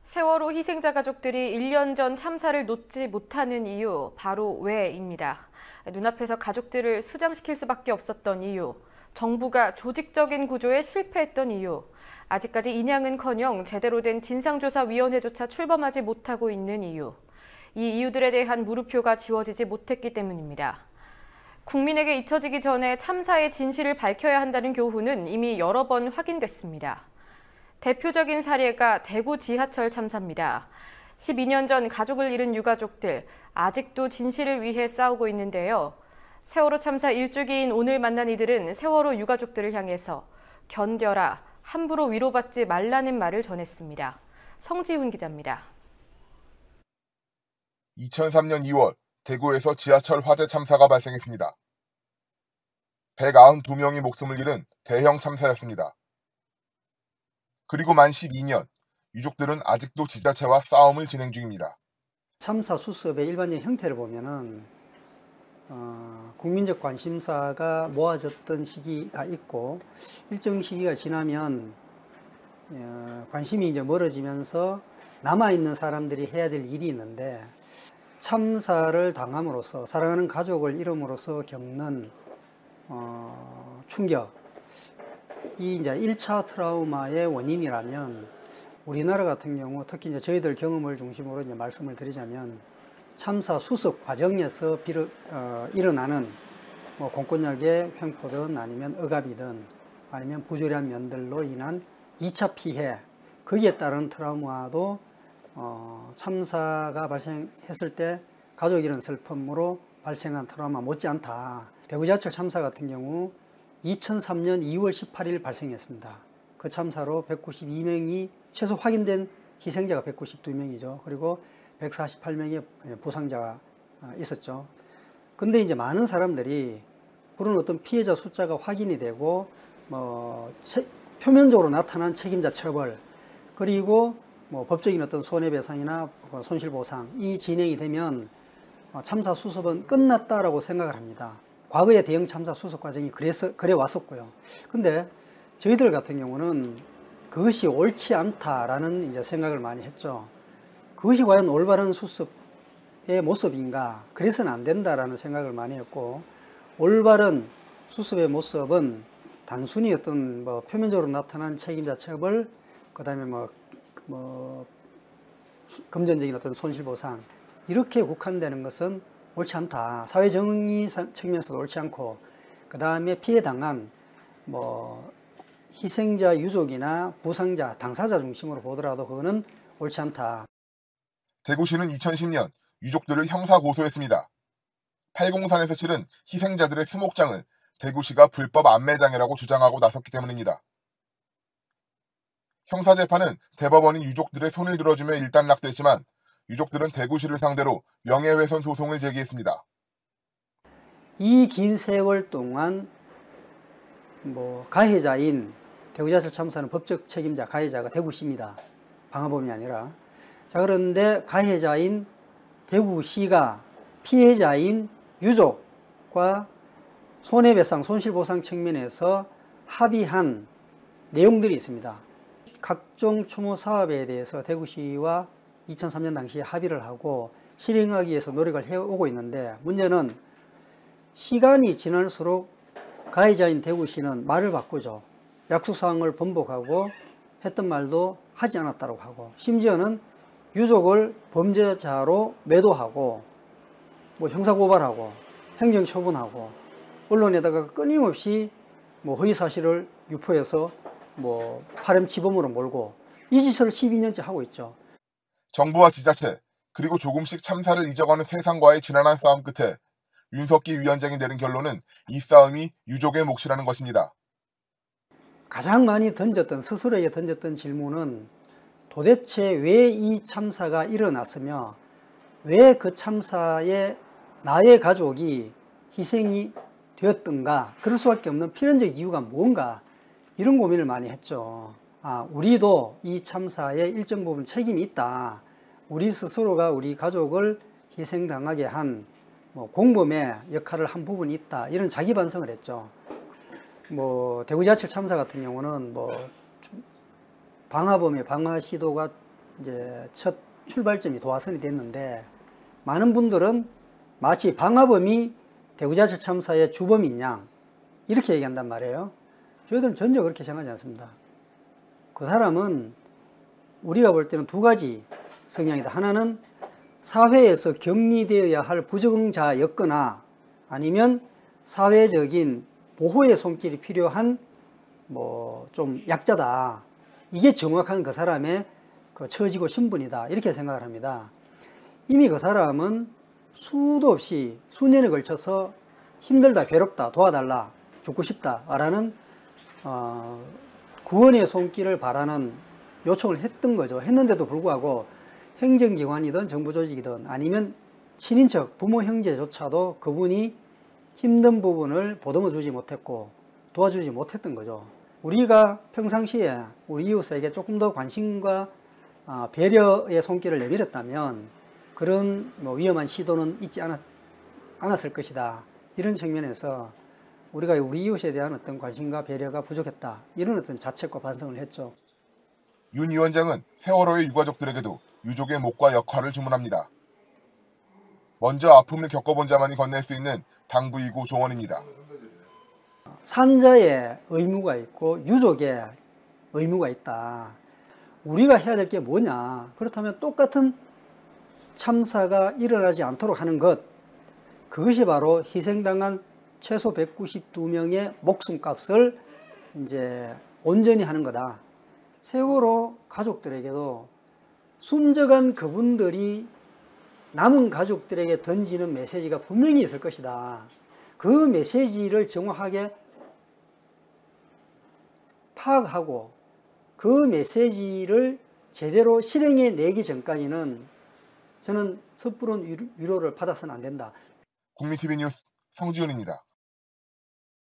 세월호 희생자 가족들이 1년 전 참사를 놓지 못하는 이유, 바로 왜입니다. 눈앞에서 가족들을 수장시킬 수밖에 없었던 이유, 정부가 조직적인 구조에 실패했던 이유, 아직까지 인양은커녕 제대로 된 진상조사위원회조차 출범하지 못하고 있는 이유, 이 이유들에 대한 물음표가 지워지지 못했기 때문입니다. 국민에게 잊혀지기 전에 참사의 진실을 밝혀야 한다는 교훈은 이미 여러 번 확인됐습니다. 대표적인 사례가 대구 지하철 참사입니다. 12년 전 가족을 잃은 유가족들, 아직도 진실을 위해 싸우고 있는데요. 세월호 참사 일주기인 오늘 만난 이들은 세월호 유가족들을 향해서 견뎌라, 함부로 위로받지 말라는 말을 전했습니다. 성지훈 기자입니다. 2003년 2월 대구에서 지하철 화재 참사가 발생했습니다. 192명이 목숨을 잃은 대형 참사였습니다. 그리고 만 12년, 유족들은 아직도 지자체와 싸움을 진행 중입니다. 참사 수습의 일반적인 형태를 보면은 국민적 관심사가 모아졌던 시기가 있고 일정 시기가 지나면 관심이 이제 멀어지면서 남아있는 사람들이 해야 될 일이 있는데 참사를 당함으로써 사랑하는 가족을 잃음으로써 겪는 충격, 이 이제 1차 트라우마의 원인이라면 우리나라 같은 경우 특히 이제 저희들 경험을 중심으로 이제 말씀을 드리자면 참사 수습 과정에서 일어나는 뭐 공권력의 횡포든 아니면 억압이든 아니면 부조리한 면들로 인한 2차 피해, 거기에 따른 트라우마도 참사가 발생했을 때 가족 잃은 슬픔으로 발생한 트라우마 못지않다. 대구 지하철 참사 같은 경우 2003년 2월 18일 발생했습니다. 그 참사로 192명이 최소 확인된 희생자가 192명이죠. 그리고 148명의 부상자가 있었죠. 근데 이제 많은 사람들이 그런 어떤 피해자 숫자가 확인이 되고 표면적으로 나타난 책임자 처벌, 그리고 법적인 어떤 손해배상이나 손실보상이 진행이 되면 참사 수습은 끝났다라고 생각을 합니다. 과거의 대형 참사 수습 과정이 그래 왔었고요. 근데 저희들 같은 경우는 그것이 옳지 않다라는 이제 생각을 많이 했죠. 그것이 과연 올바른 수습의 모습인가? 그래서는 안 된다라는 생각을 많이 했고, 올바른 수습의 모습은 단순히 어떤 표면적으로 나타난 책임자 처벌, 그다음에 금전적인 어떤 손실보상, 이렇게 국한되는 것은 옳지 않다. 사회정의 측면에서도 옳지 않고, 그 다음에 피해당한 희생자 유족이나 부상자, 당사자 중심으로 보더라도 그거는 옳지 않다. 대구시는 2010년 유족들을 형사 고소했습니다. 팔공산에서 치른 희생자들의 수목장을 대구시가 불법 안매장이라고 주장하고 나섰기 때문입니다. 형사재판은 대법원이 유족들의 손을 들어주며 일단락됐지만 유족들은 대구시를 상대로 명예훼손 소송을 제기했습니다. 이 긴 세월 동안 가해자인 대구 지하철 참사는 법적 책임자 가해자가 대구시입니다. 방화범이 아니라. 자, 그런데 가해자인 대구시가 피해자인 유족과 손해배상, 손실보상 측면에서 합의한 내용들이 있습니다. 각종 추모 사업에 대해서 대구시와 2003년 당시에 합의를 하고 실행하기 위해서 노력을 해오고 있는데, 문제는 시간이 지날수록 가해자인 대구시는 말을 바꾸죠. 약속사항을 번복하고 했던 말도 하지 않았다고 하고, 심지어는 유족을 범죄자로 매도하고 형사고발하고 행정처분하고 언론에다가 끊임없이 허위사실을 유포해서 파렴치범으로 몰고, 이 짓을 12년째 하고 있죠. 정부와 지자체, 그리고 조금씩 참사를 잊어가는 세상과의 지난한 싸움 끝에 윤석기 위원장이 내린 결론은 이 싸움이 유족의 몫이라는 것입니다. 가장 많이 스스로에게 던졌던 질문은 도대체 왜 이 참사가 일어났으며 왜 그 참사에 나의 가족이 희생이 되었던가, 그럴 수밖에 없는 필연적 이유가 뭔가, 이런 고민을 많이 했죠. 우리도 이 참사에 일정 부분 책임이 있다. 우리 스스로가 우리 가족을 희생당하게 한 공범의 역할을 한 부분이 있다. 이런 자기 반성을 했죠. 대구 지하철 참사 같은 경우는 방화범의 방화 시도가 이제 첫 출발점이 도화선이 됐는데 많은 분들은 마치 방화범이 대구지하철 참사의 주범인 양 이렇게 얘기한단 말이에요. 저희들은 전혀 그렇게 생각하지 않습니다. 그 사람은 우리가 볼 때는 두 가지 성향이다. 하나는 사회에서 격리되어야 할 부적응자였거나 아니면 사회적인 보호의 손길이 필요한 좀 약자다. 이게 정확한 그 사람의 그 처지고 신분이다. 이렇게 생각을 합니다. 이미 그 사람은 수도 없이 수년에 걸쳐서 힘들다, 괴롭다, 도와달라, 죽고 싶다 라는 구원의 손길을 바라는 요청을 했던 거죠. 했는데도 불구하고 행정기관이든 정부 조직이든 아니면 친인척, 부모, 형제조차도 그분이 힘든 부분을 보듬어 주지 못했고 도와주지 못했던 거죠. 우리가 평상시에 우리 이웃에게 조금 더 관심과 배려의 손길을 내밀었다면 그런 위험한 시도는 있지 않았을 것이다. 이런 측면에서 우리가 우리 이웃에 대한 어떤 관심과 배려가 부족했다. 이런 어떤 자책과 반성을 했죠. 윤 위원장은 세월호의 유가족들에게도 유족의 몫과 역할을 주문합니다. 먼저 아픔을 겪어본 자만이 건넬 수 있는 당부이고 조언입니다. 산자의 의무가 있고 유족의 의무가 있다. 우리가 해야 될 게 뭐냐. 그렇다면 똑같은 참사가 일어나지 않도록 하는 것. 그것이 바로 희생당한 최소 192명의 목숨값을 이제 온전히 하는 거다. 세월호 가족들에게도 숨져간 그분들이 남은 가족들에게 던지는 메시지가 분명히 있을 것이다. 그 메시지를 정확하게 파악하고 그 메시지를 제대로 실행해 내기 전까지는 저는 섣부른 위로를 받아서는 안 된다. 국민TV 뉴스 성지훈입니다.